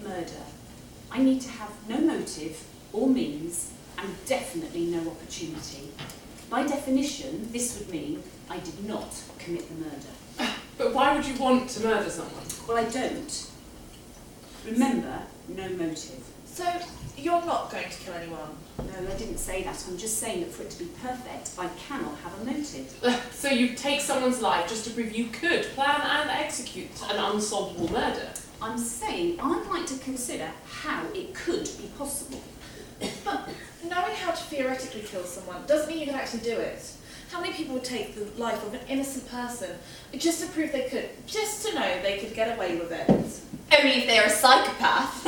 commit murder, I need to have no motive or means and definitely no opportunity. By definition, this would mean I did not commit the murder. But why would you want to murder someone? Well, I don't. Remember, no motive. So, you're not going to kill anyone? No, I didn't say that. I'm just saying that for it to be perfect, I cannot have a motive. So you take someone's life just to prove you could plan and execute an unsolvable murder? I'm saying I'd like to consider how it could be possible. But knowing how to theoretically kill someone doesn't mean you can actually do it. How many people would take the life of an innocent person just to prove they could, just to know they could get away with it? Only if they're a psychopath.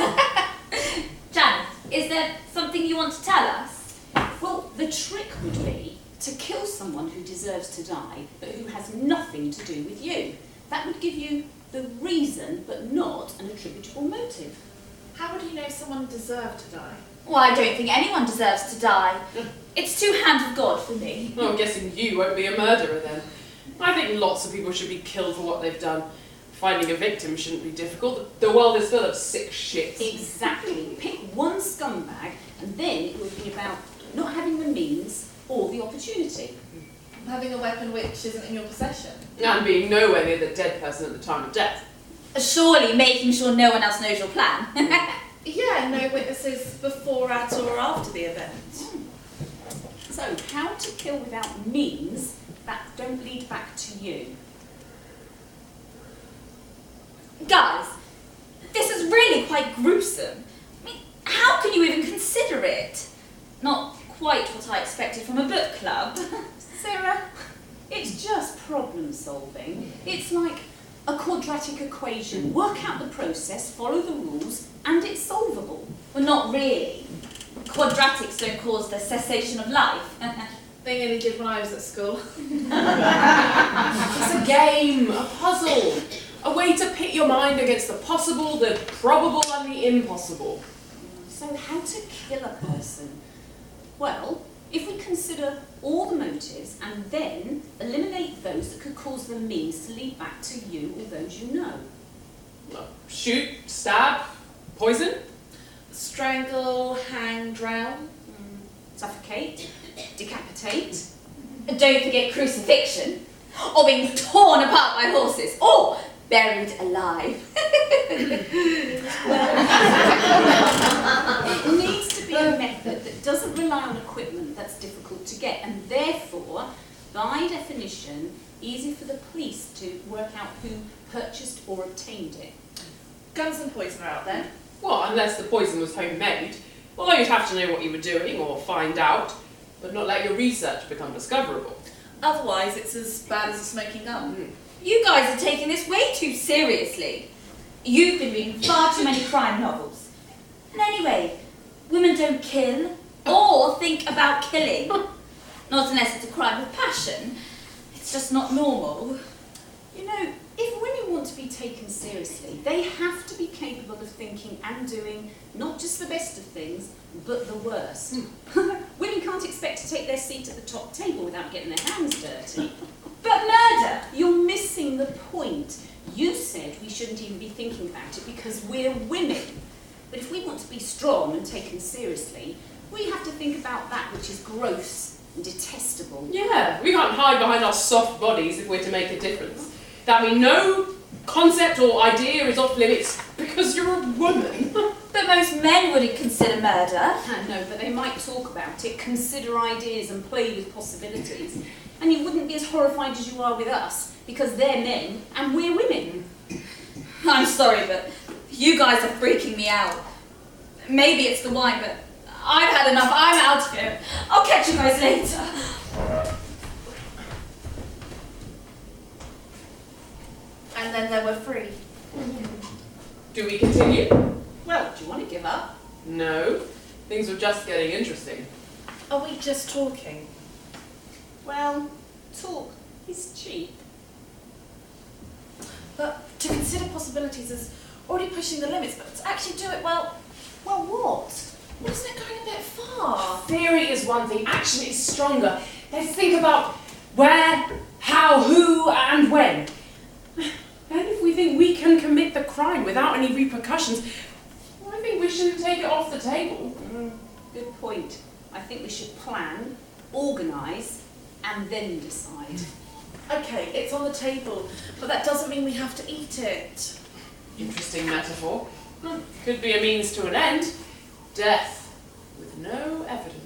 Janet, is there something you want to tell us? Well, the trick would be to kill someone who deserves to die, but who has nothing to do with you. That would give you the reason, but not an attributable motive. How would you know someone deserved to die? Well, I don't think anyone deserves to die. It's too hand of God for me. Well, I'm guessing you won't be a murderer then. I think lots of people should be killed for what they've done. Finding a victim shouldn't be difficult. The world is full of sick shits. Exactly. Pick one scumbag, and then it would be about not having the means or the opportunity. Having a weapon which isn't in your possession? And being nowhere near the dead person at the time of death. Surely making sure no one else knows your plan. Yeah, no witnesses before, at or after the event. So, how to kill without means that don't lead back to you? Guys, this is really quite gruesome. I mean, how can you even consider it? Not quite what I expected from a book club. Sarah, it's just problem solving. It's like a quadratic equation. Work out the process, follow the rules, and it's solvable. Well, not really. Quadratics don't cause the cessation of life. They nearly did when I was at school. It's a game, a puzzle. A way to pit your mind against the possible, the probable, and the impossible. So how to kill a person? Well, if we consider all the motives and then eliminate those that could cause the means to lead back to you or those you know. Shoot, stab, poison? Strangle, hang, drown. Suffocate, decapitate. Don't forget crucifixion, or being torn apart by horses, or buried alive. It needs to be a method that doesn't rely on equipment that's difficult to get, and therefore, by definition, easy for the police to work out who purchased or obtained it. Guns and poison are out there. Well, unless the poison was homemade. Although you'd have to know what you were doing or find out, but not let your research become discoverable. Otherwise, it's as bad as a smoking gun. You guys are taking this way too seriously. You've been reading far too many crime novels. And anyway, women don't kill or think about killing. Not unless it's a crime of passion. It's just not normal. You know, if women want to be taken seriously, they have to be capable of thinking and doing not just the best of things, but the worst. Women can't expect to take their seat at the top table without getting their hands dirty. But murder! You're missing the point. You said we shouldn't even be thinking about it because we're women. But if we want to be strong and taken seriously, we have to think about that which is gross and detestable. Yeah, we can't hide behind our soft bodies if we're to make a difference. That means no concept or idea is off limits because you're a woman. But most men wouldn't consider murder. No, but they might talk about it, consider ideas and play with possibilities. And you wouldn't be as horrified as you are with us because they're men and we're women. I'm sorry, but you guys are freaking me out. Maybe it's the wine, but I've had enough. I'm out of here. I'll catch you guys later. And then they were free. Do we continue? Well, do you want to give up? No. Things were just getting interesting. Are we just talking? Well, talk is cheap. But to consider possibilities is already pushing the limits, but to actually do it, well, What? isn't it going a bit far? Theory is one thing, action is stronger. Let's think about where, how, who, and when. And if we think we can commit the crime without any repercussions, we shouldn't take it off the table. Good point. I think we should plan, organise, and then decide. Okay, it's on the table, but that doesn't mean we have to eat it. Interesting metaphor. Could be a means to an end. Death with no evidence.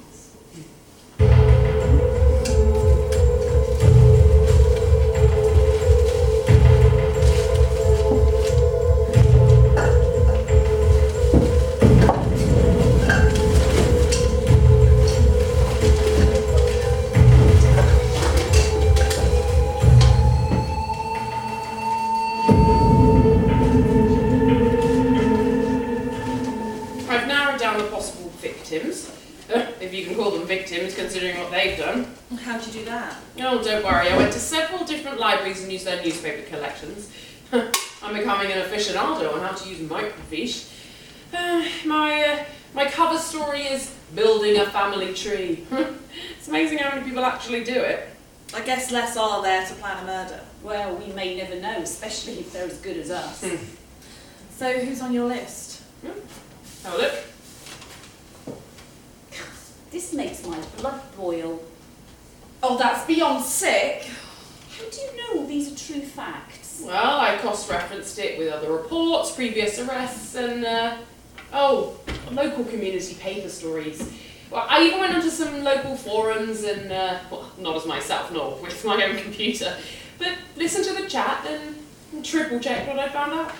If you can call them victims, considering what they've done. How'd you do that? Oh, don't worry. I went to several different libraries and used their newspaper collections. I'm becoming an aficionado on how to use microfiche. My cover story is building a family tree. It's amazing how many people actually do it. I guess less are there to plan a murder. Well, we may never know, especially if they're as good as us. So who's on your list? Have a look. This makes my blood boil. Oh, that's beyond sick. How do you know all these are true facts? Well, I cross-referenced it with other reports, previous arrests, and, local community paper stories. Well, I even went onto some local forums and, well, not as myself, nor with my own computer, but listened to the chat and triple-checked what I found out.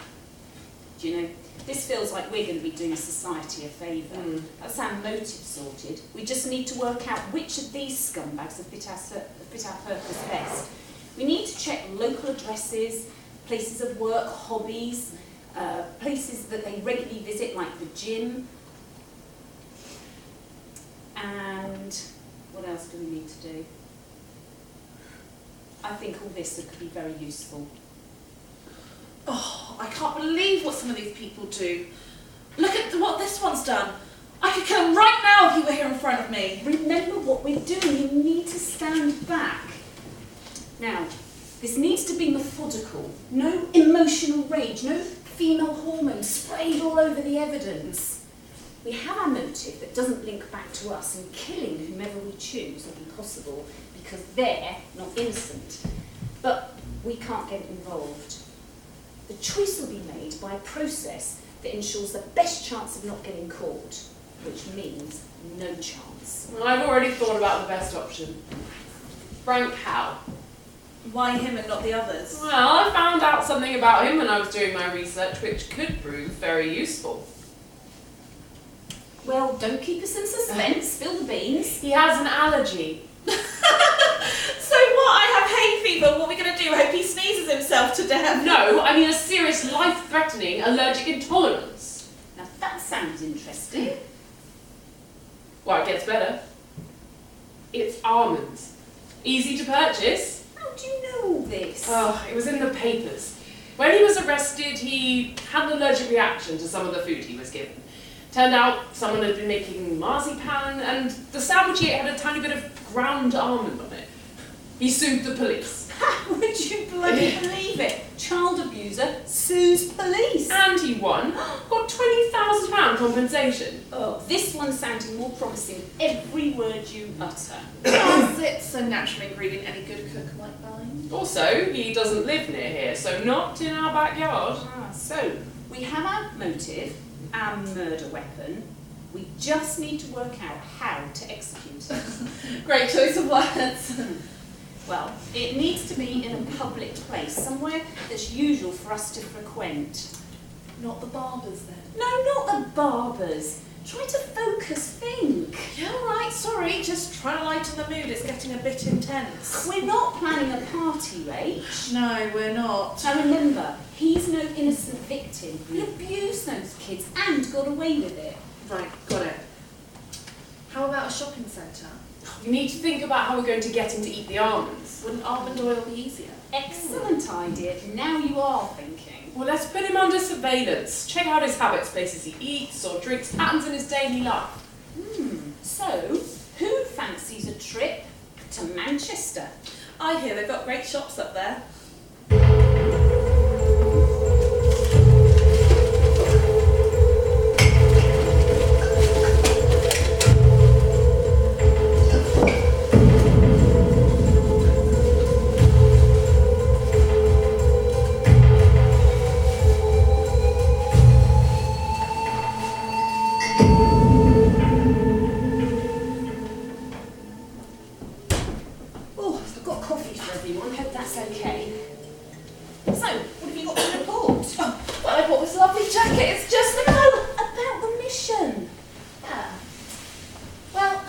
Do you know, this feels like we're going to be doing society a favour. That's our motive sorted. We just need to work out which of these scumbags have fit our purpose best. We need to check local addresses, places of work, hobbies, places that they regularly visit, like the gym. And what else do we need to do? I think all this could be very useful. Oh, I can't believe what some of these people do. Look at what this one's done. I could kill him right now if he were here in front of me. Remember what we're doing. You need to stand back. Now, this needs to be methodical. No emotional rage, no female hormones sprayed all over the evidence. We have our motive that doesn't link back to us, and killing whomever we choose will be possible because they're not innocent. But we can't get involved. The choice will be made by a process that ensures the best chance of not getting caught, which means no chance. Well, I've already thought about the best option. Frank Howe. Why him and not the others? Well, I found out something about him when I was doing my research, which could prove very useful. Well, don't keep us in suspense. Spill the beans. He has an allergy. So what? I have hay fever. What are we going to do? Hope he sneezes himself to death. No, I mean a serious life-threatening allergic intolerance. Now that sounds interesting. Well, it gets better. It's almonds. Easy to purchase. How do you know all this? Oh, it was in the papers. When he was arrested, he had an allergic reaction to some of the food he was given. Turned out someone had been making marzipan, and the sandwich he ate had a tiny bit of ground almond on it. He sued the police. Would you bloody believe it? Child abuser sues police. And he won. Got £20,000 compensation. Oh, this one's sounding more promising every word you utter. Plus, it's a natural ingredient any good cook might find. Also, he doesn't live near here, so not in our backyard. So, we have our motive, our murder weapon. We just need to work out how to execute it. Great choice of words. Well, it needs to be in a public place, somewhere that's usual for us to frequent. Not the barbers then. No, not the barbers. Try to focus, think. Yeah, all right, sorry. Just trying to lighten the mood. It's getting a bit intense. We're not planning a party, Rach. No, we're not. Now remember, he's no innocent victim. He abused those kids and got away with it. Right, got it. How about a shopping centre? We need to think about how we're going to get him to eat the almonds. Wouldn't almond oil be easier? Excellent idea. Now you are thinking. Well, let's put him under surveillance. Check out his habits, places he eats or drinks, patterns in his daily life. So, who fancies a trip to Manchester? I hear they've got great shops up there. lovely jacket. It's just About the mission. Well,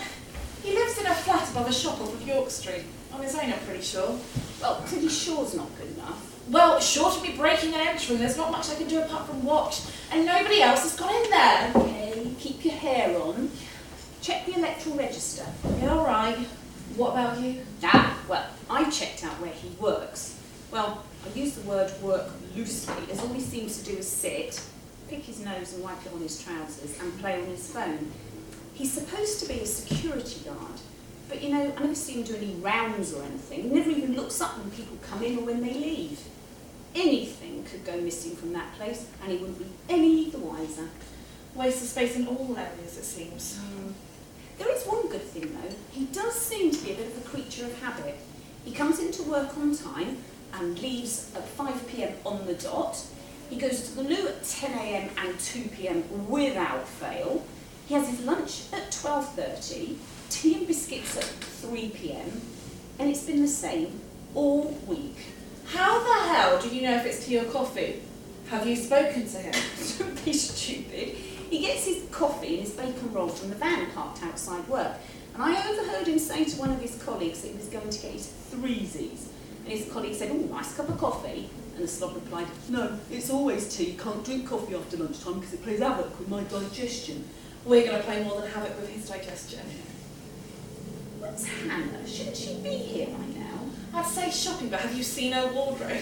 he lives in a flat above a shop off of York Street. On his own, I'm pretty sure. Well, pretty sure's not good enough. Well, short of me breaking and entering, there's not much I can do apart from watch. And nobody else has gone in there. Okay, keep your hair on. Check the electoral register. Yeah, all right. What about you? Well, I checked out where he works. Well, I use the word work loosely, as all he seems to do is sit, pick his nose and wipe it on his trousers, and play on his phone. He's supposed to be a security guard, but you know, I never see him do any rounds or anything. He never even looks up when people come in or when they leave. Anything could go missing from that place, and he wouldn't be any the wiser. Waste of space in all areas, it seems. There is one good thing though. He does seem to be a bit of a creature of habit. He comes into work on time and leaves at 5 p.m. on the dot. He goes to the loo at 10 a.m. and 2 p.m. without fail. He has his lunch at 12:30, tea and biscuits at 3 p.m. and it's been the same all week. How the hell do you know if it's tea or coffee? Have you spoken to him? Don't be stupid. He gets his coffee and his bacon roll from the van parked outside work. And I overheard him say to one of his colleagues that he was going to get his threesies. And his colleague said, "Oh, nice cup of coffee." And the slob replied, "No, it's always tea. Can't drink coffee after lunchtime because it plays havoc with my digestion." We're going to play more than havoc with his digestion. Where's Hannah? Shouldn't she be here right now? I'd say shopping, but have you seen her wardrobe?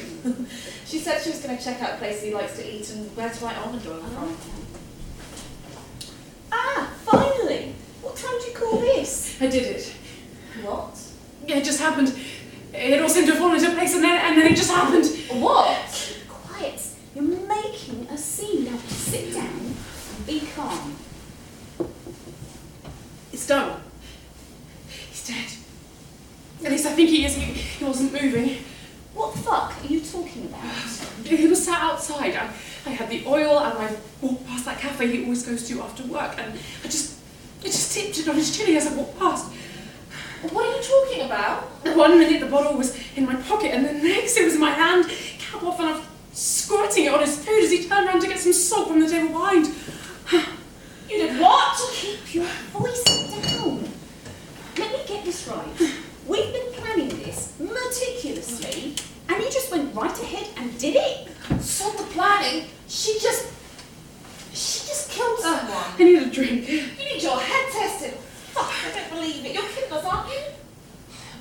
She said she was going to check out places he likes to eat and where to buy almond oil from. Ah, finally! What time do you call this? I did it. What? It just happened. It all seemed to fall into place and then it just happened. What? Quiet. You're making a scene. Now sit down and be calm. It's done. He's dead. At least I think he is. He wasn't moving. What the fuck are you talking about? He was sat outside. I had the oil and I walked past that cafe he always goes to after work and I just tipped it on his chin as I walked past. What are you talking about? 1 minute the bottle was in my pocket and the next it was in my hand, cap off and I was squirting it on his food as he turned around to get some salt from the table behind. You did what? Keep your voice down. Let me get this right. We've been planning this meticulously, and you just went right ahead and did it. Sort the planning. She just killed someone. I need a drink. You need your head tested. Fuck, I don't believe it. You're kidding us, aren't you?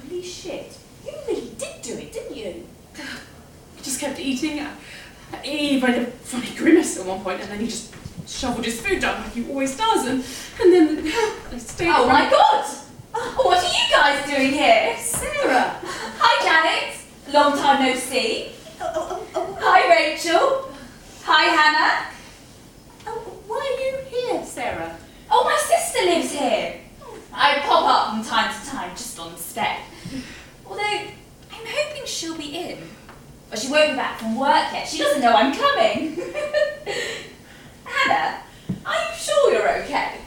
Holy shit. You really did do it, didn't you? He just kept eating. He made a funny grimace at one point and then he just shoveled his food down like he always does and then I stayed Oh around. my god! What are you guys doing here? Sarah. Hi Janet, long time no see. Hi Rachel. Hi Hannah. Oh, why are you here, Sarah? Oh, my sister lives here. I pop up from time to time just on the spec. Although, I'm hoping she'll be in. But she won't be back from work yet. She doesn't know I'm coming. Hannah, are you sure you're okay?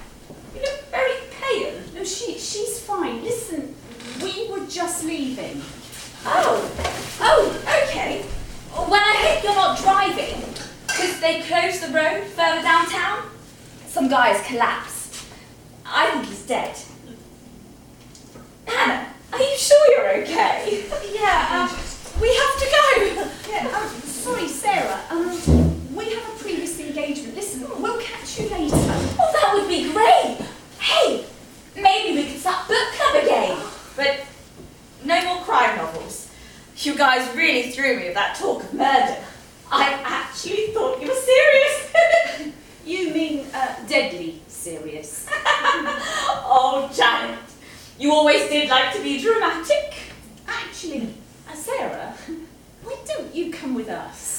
You look very pale. No, she's fine. Listen, we were just leaving. Oh, okay. Well, I hope you're not driving, because they closed the road further downtown. Some guy has collapsed. I think he's dead. Hannah, are you sure you're okay? Yeah, we have to go. Yeah, sorry, Sarah. We have a previous engagement. Listen, we'll catch you later. Oh, that would be great. Hey, maybe we could start book club again. But no more crime novels. You guys really threw me with that talk of murder. I actually thought you were serious. You mean deadly serious? Oh, Janet, you always did like to be dramatic. Actually, Sarah, why don't you come with us?